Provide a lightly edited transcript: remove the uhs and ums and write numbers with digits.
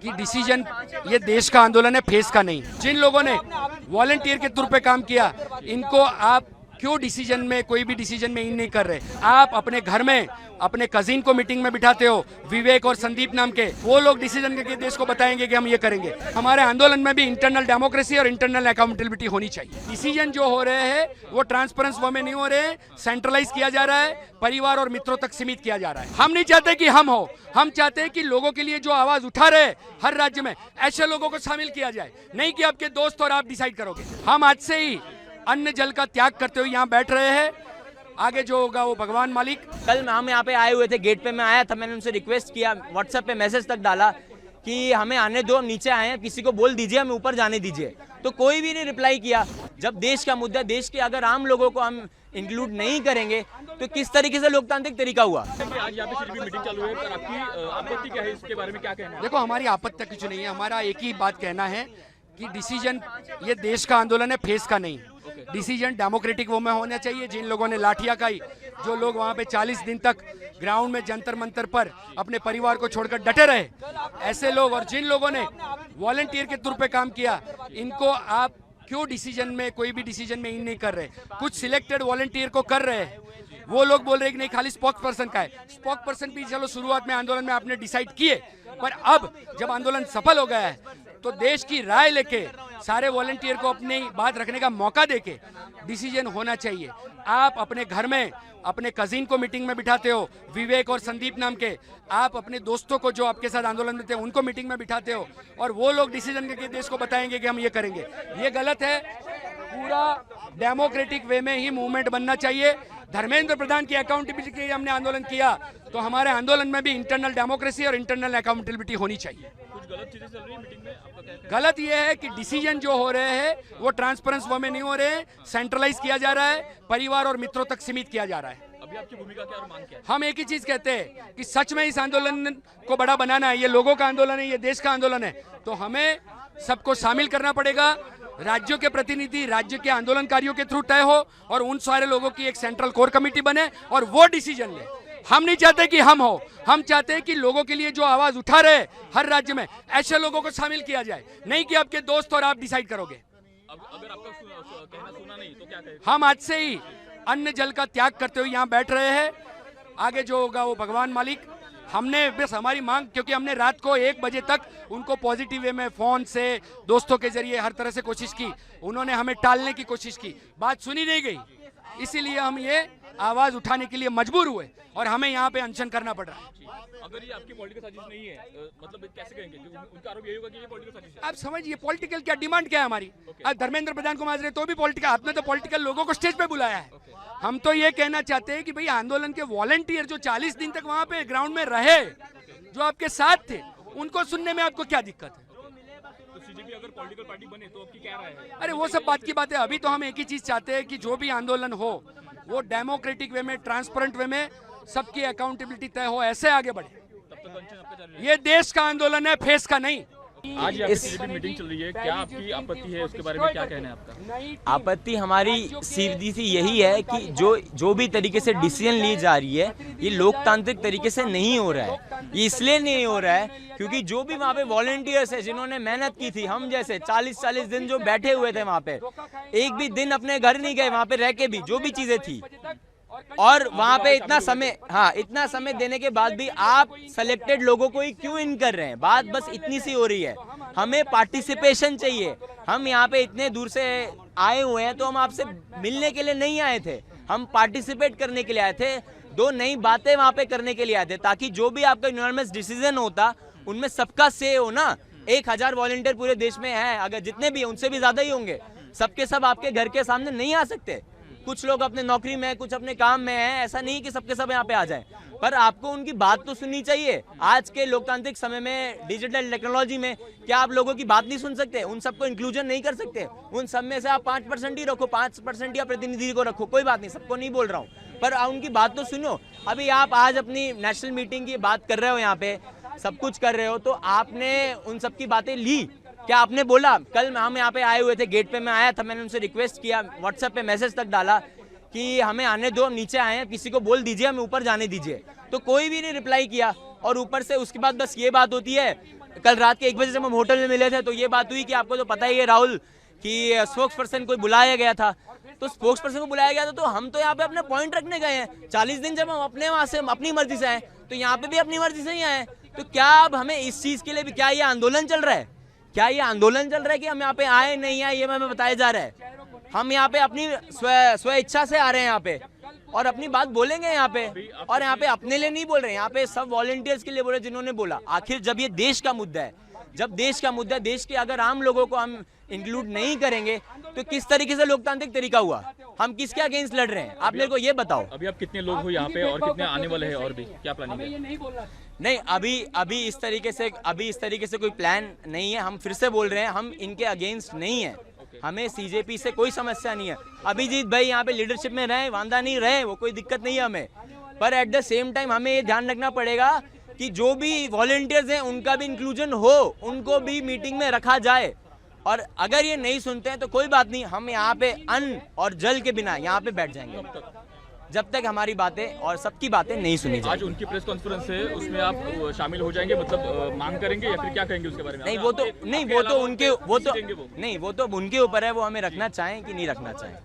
कि डिसीजन ये देश का आंदोलन है, फेस का नहीं। जिन लोगों ने वॉलंटियर के तौर पे काम किया, इनको आप क्यों डिसीजन में, कोई भी डिसीजन में इन नहीं कर रहे? आप अपने घर में अपने कजिन को मीटिंग में बिठाते हो, विवेक और संदीप नाम के, वो लोग डिसीजन करके देश को बताएंगे कि हम ये करेंगे। हमारे आंदोलन में भी इंटरनल डेमोक्रेसी और इंटरनल अकाउंटेबिलिटी होनी चाहिए। डिसीजन जो हो रहे हैं वो ट्रांसपेरेंस वे में नहीं हो रहे हैं, सेंट्रलाइज किया जा रहा है, परिवार और मित्रों तक सीमित किया जा रहा है। हम नहीं चाहते कि हम हो, हम चाहते हैं कि लोगों के लिए जो आवाज उठा रहे हर राज्य में, ऐसे लोगों को शामिल किया जाए, नहीं कि आपके दोस्त और आप डिसाइड करोगे। हम आज से ही अन्न जल का त्याग करते हुए यहाँ बैठ रहे हैं, आगे जो होगा वो भगवान मालिक। कल हम यहाँ पे आए हुए थे, गेट पे मैं आया था, मैंने उनसे रिक्वेस्ट किया, व्हाट्सएप पे मैसेज तक डाला कि हमें आने दो, हम नीचे आए हैं, किसी को बोल दीजिए हमें ऊपर जाने दीजिए, तो कोई भी नहीं रिप्लाई किया। जब देश का मुद्दा, देश के अगर आम लोगों को हम इंक्लूड नहीं करेंगे तो किस तरीके से लोकतांत्रिक तरीका हुआ? आज यहाँ पे मीटिंग चालू है, पर आपकी आपत्ति क्या है, इसके बारे में क्या कहना है? देखो, हमारी आपत्ति कुछ नहीं है, हमारा एक ही बात कहना है कि डिसीजन ये देश का आंदोलन है, फेस का नहीं। डिसीजन डेमोक्रेटिक वो में होना चाहिए। जिन लोगों ने लाठियां खाई, जो लोग वहां पे 40 दिन तक ग्राउंड में जंतर मंतर पर अपने परिवार को छोड़कर डटे रहे, ऐसे लोग, और जिन लोगों ने वॉलंटियर के तौर पे काम किया, इनको आप क्यों डिसीजन में, कोई भी डिसीजन में इन नहीं कर रहे? कुछ सिलेक्टेड वॉलंटियर को कर रहे हैं, वो लोग बोल रहे हैं कि नहीं खाली स्पोक्स पर्सन का है। स्पोक्स पर्सन भी चलो शुरुआत में आंदोलन में आपने डिसाइड किए, पर अब जब आंदोलन सफल हो गया है तो देश की राय लेके सारे वॉलंटियर को अपनी बात रखने का मौका देके डिसीजन होना चाहिए। आप अपने घर में अपने कजिन को मीटिंग में बिठाते हो, विवेक और संदीप नाम के, आप अपने दोस्तों को जो आपके साथ आंदोलन में थे उनको मीटिंग में बिठाते हो, और वो लोग डिसीजन करके देश को बताएंगे कि हम ये करेंगे। ये गलत है। पूरा डेमोक्रेटिक वे में ही मूवमेंट बनना चाहिए। धर्मेंद्र प्रधान की अकाउंटेबिलिटी के लिए हमने आंदोलन किया, तो हमारे आंदोलन में भी इंटरनल डेमोक्रेसी और इंटरनल अकाउंटेबिलिटी होनी चाहिए। कुछ गलत चीजें चल रही है मीटिंग में, आपका क्या कहना है? गलत ये है कि डिसीजन जो हो रहे हैं वो ट्रांसपेरेंस वे में नहीं हो रहे हैं, सेंट्रलाइज किया जा रहा है, परिवार और मित्रों तक सीमित किया जा रहा है। अभी आपकी भूमिका क्या और मांग क्या है? हम एक ही चीज कहते हैं कि सच में इस आंदोलन को बड़ा बनाना है। ये लोगों का आंदोलन है, ये देश का आंदोलन है, तो हमें सबको शामिल करना पड़ेगा। राज्यों के प्रतिनिधि राज्य के आंदोलनकारियों के थ्रू तय हो, और उन सारे लोगों की एक सेंट्रल कोर कमेटी बने और वो डिसीजन ले। हम नहीं चाहते कि हम हो, हम चाहते हैं कि लोगों के लिए जो आवाज उठा रहे हर राज्य में, ऐसे लोगों को शामिल किया जाए, नहीं कि आपके दोस्त और आप डिसाइड करोगे। अगर आपका कहना सुना नहीं तो क्या कहें? हम आज से ही अन्न जल का त्याग करते हुए यहाँ बैठ रहे हैं, आगे जो होगा वो भगवान मालिक। हमने बस हमारी मांग, क्योंकि हमने रात को 1 बजे तक उनको पॉजिटिव वे में फोन से, दोस्तों के जरिए हर तरह से कोशिश की, उन्होंने हमें टालने की कोशिश की, बात सुनी नहीं गई, इसीलिए हम ये आवाज उठाने के लिए मजबूर हुए और हमें यहाँ पे अनशन करना पड़ रहा है। अगर ये आपकी पॉलिटिकल साजिश नहीं है, मतलब कैसे कहेंगे? उनका आरोप यही होगा कि ये पॉलिटिकल साजिश है। आप समझिए पॉलिटिकल क्या डिमांड क्या है हमारी। आज धर्मेंद्र प्रधान को मार रहे तो भी पॉलिटिकल, आपने तो पॉलिटिकल लोगों को स्टेज पे बुलाया है। हम तो ये कहना चाहते हैं कि भाई आंदोलन के वॉलंटियर जो 40 दिन तक वहां पे ग्राउंड में रहे, जो आपके साथ थे, उनको सुनने में आपको क्या दिक्कत है? तो सीजेपी अगर पॉलिटिकल पार्टी बने तो आपकी क्या राय है? अरे वो सब बात की बात है। अभी तो हम एक ही चीज चाहते हैं कि जो भी आंदोलन हो वो डेमोक्रेटिक वे में, ट्रांसपेरेंट वे में, सबकी अकाउंटेबिलिटी तय हो, ऐसे आगे बढ़े। तब तक अनशन आपका जारी रहेगा। ये देश का आंदोलन है, फेस का नहीं। आज यहाँ पे सीजेपी मीटिंग चल रही है, क्या आपकी आपत्ति है, उसके बारे में क्या कहना है आपका? आपत्ति हमारी सीधी सी यही है कि जो भी तरीके से डिसीजन ली जा रही है, ये लोकतांत्रिक तरीके से नहीं हो रहा है। ये इसलिए नहीं हो रहा है क्योंकि जो भी वहाँ पे वॉलंटियर्स है, जिन्होंने मेहनत की थी, हम जैसे 40-40 दिन जो बैठे हुए थे वहाँ पे, एक भी दिन अपने घर नहीं गए, वहाँ पे रह के भी जो भी चीजें थी, और वहाँ पे इतना समय देने के बाद भी आप सेलेक्टेड लोगों को ही क्यों इन कर रहे हैं? बात बस इतनी सी हो रही है। हमें पार्टिसिपेशन चाहिए। हम यहाँ पे इतने दूर से आए हुए हैं तो हम आपसे मिलने के लिए नहीं आए थे, हम पार्टिसिपेट करने के लिए आए थे, 2 नई बातें वहाँ पे करने के लिए आए थे, ताकि जो भी आपका यूनानिमस डिसीजन होता उनमें सबका से हो ना। 1000 वॉलंटियर पूरे देश में है, अगर जितने भी उनसे भी ज्यादा ही होंगे, सबके सब आपके घर के सामने नहीं आ सकते। कुछ लोग अपने नौकरी में, कुछ अपने काम में हैं, ऐसा नहीं कि सबके सब यहाँ पे आ जाएं, पर आपको उनकी बात तो सुननी चाहिए। आज के लोकतांत्रिक समय में, डिजिटल टेक्नोलॉजी में, क्या आप लोगों की बात नहीं सुन सकते? उन सबको इंक्लूजन नहीं कर सकते? उन सब में से आप 5% ही रखो, 5% या प्रतिनिधि को रखो, कोई बात नहीं, सबको नहीं बोल रहा हूँ, पर उनकी बात तो सुनो। अभी आप आज अपनी नेशनल मीटिंग की बात कर रहे हो, यहाँ पे सब कुछ कर रहे हो, तो आपने उन सब की बातें ली क्या? आपने बोला, कल हम यहाँ पे आए हुए थे, गेट पे मैं आया था, मैंने उनसे रिक्वेस्ट किया, व्हाट्सएप पे मैसेज तक डाला कि हमें आने दो, हम नीचे आए हैं, किसी को बोल दीजिए हमें ऊपर जाने दीजिए, तो कोई भी नहीं रिप्लाई किया। और ऊपर से उसके बाद बस ये बात होती है कल रात के 1 बजे जब हम होटल में मिले थे तो ये बात हुई कि आपको तो पता ही है राहुल कि स्पोक्स पर्सन कोई बुलाया गया था, तो स्पोक्स पर्सन को बुलाया गया था, तो हम तो यहाँ पे अपने पॉइंट रखने गए हैं। 40 दिन जब हम अपने वहाँ से अपनी मर्जी से आए तो यहाँ पे भी अपनी मर्जी से ही आए, तो क्या अब हमें इस चीज के लिए भी क्या ये आंदोलन चल रहा है? क्या ये आंदोलन चल रहा है कि हम यहाँ पे आए नहीं आए ये हमें बताया जा रहा है? हम यहाँ पे अपनी स्व इच्छा से आ रहे हैं यहाँ पे और अपनी बात बोलेंगे यहाँ पे, और यहाँ पे अपने लिए नहीं बोल रहे हैं, यहाँ पे सब वॉलंटियर्स के लिए बोल रहे हैं जिन्होंने बोला। आखिर जब ये देश का मुद्दा है, जब देश का मुद्दा है, देश के अगर आम लोगों को हम इंक्लूड नहीं करेंगे तो किस तरीके से लोकतांत्रिक तरीका हुआ? हम किसके अगेंस्ट लड़ रहे हैं? आप मेरे को ये बताओ। अभी आप कितने लोग हो यहाँ पे और कितने आने वाले हैं, और भी क्या प्लानिंग है? नहीं, अभी इस तरीके से कोई प्लान नहीं है। हम फिर से बोल रहे हैं, हम इनके अगेंस्ट नहीं है, हमें सीजेपी से कोई समस्या नहीं है। अभिजीत भाई यहाँ पे लीडरशिप में रहे, वांदा नहीं रहे, वो कोई दिक्कत नहीं है हमें, पर एट द सेम टाइम हमें ये ध्यान रखना पड़ेगा कि जो भी वॉलंटियर्स हैं उनका भी इंक्लूजन हो, उनको भी मीटिंग में रखा जाए। और अगर ये नहीं सुनते हैं तो कोई बात नहीं, हम यहाँ पे अन्न और जल के बिना यहाँ पे बैठ जाएंगे जब तक हमारी बातें और सबकी बातें नहीं सुनी जाएंगी। आज उनकी प्रेस कॉन्फ्रेंस है, उसमें आप शामिल हो जाएंगे, मतलब मांग करेंगे या फिर क्या कहेंगे उसके बारे में? नहीं, वो तो उनके ऊपर है, वो हमें रखना चाहें कि नहीं रखना चाहें।